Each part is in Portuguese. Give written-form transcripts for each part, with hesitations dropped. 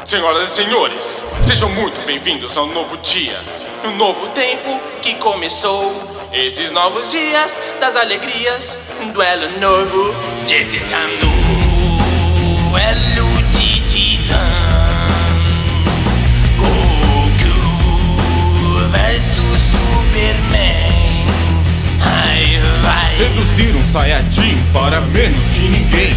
Senhoras e senhores, sejam muito bem-vindos ao novo dia, um novo tempo que começou. Esses novos dias das alegrias, um duelo novo de titã. Duelo de titã. Goku versus Superman. Ai, vai. Reduzir um Saiyajin para menos que ninguém.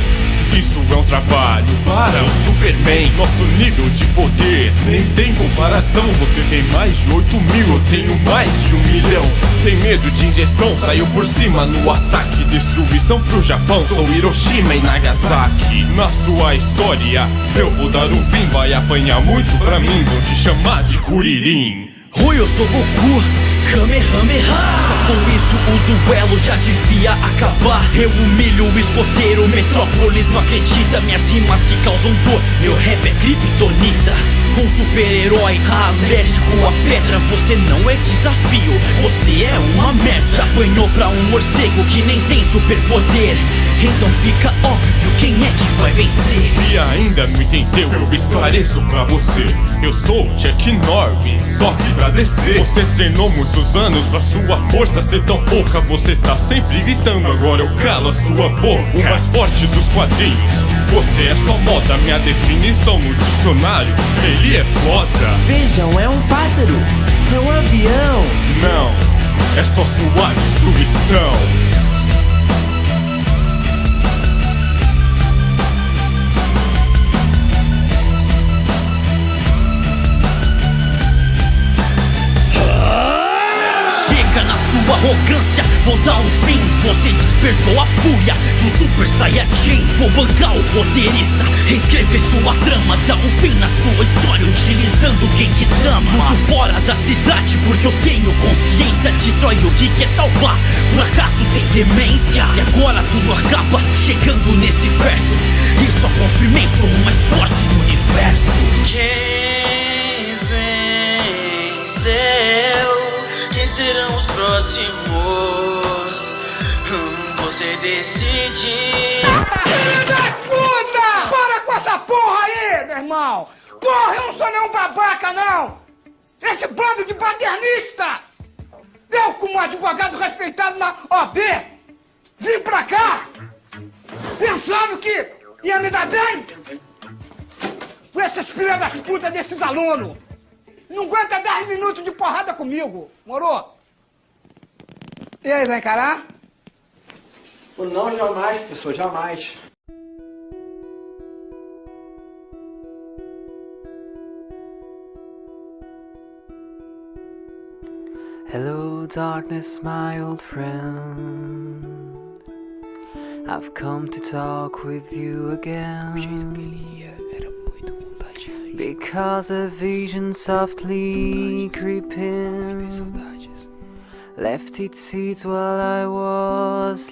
Isso é um trabalho para o Superman. Nosso nível de poder nem tem comparação. Você tem mais de 8 mil, eu tenho mais de 1 milhão. Tem medo de injeção, saiu por cima no ataque. Destruição pro Japão, sou Hiroshima e Nagasaki. Na sua história, eu vou dar o fim. Vai apanhar muito pra mim, vou te chamar de Kuririn. Oi, eu sou Goku, Kamehameha. Só com isso o duelo já devia acabar. Eu humilho o escoteiro, Metrópolis não acredita. Minhas rimas te causam dor, meu rap é kryptonita. Um super-herói alérgico à pedra. Você não é desafio, você é uma merda. Já apanhou pra um morcego que nem tem superpoder. Então fica óbvio quem é que vai vencer. Se ainda não entendeu, eu esclareço pra você. Eu sou o Chuck Norris, só que pra descer. Você treinou muitos anos pra sua força ser tão pouca. Você tá sempre gritando, agora eu calo a sua boca. O mais forte dos quadrinhos, você é só moda. Minha definição no dicionário, ele é foda. Vejam, é um pássaro, é um avião. Não, é só sua destruição. Na sua arrogância, vou dar um fim. Você despertou a fúria de um Super Saiyajin. Vou bancar o roteirista, reescrever sua trama. Dar um fim na sua história utilizando o Genkidama. Muito fora da cidade porque eu tenho consciência. Destrói o que quer salvar, por acaso tem demência. E agora tudo acaba chegando nesse verso. Isso só confirmei, sou o mais forte do universo. Quem venceu? Quem serão os próximos? Você decide. Filho da puta! Para com essa porra aí, meu irmão! Porra, eu não sou nenhum babaca, não! Esse bando de paternista! Eu, como advogado respeitado na OAB, vim pra cá pensando que ia me dar bem com esses filhos das putas desses alunos! Não aguenta 10 minutos de porrada comigo, moro? E aí, vai encarar? Não, jamais, professor, jamais. Hello darkness, my old friend. I've come to talk with you again. Because a vision softly creeping left its seat while I was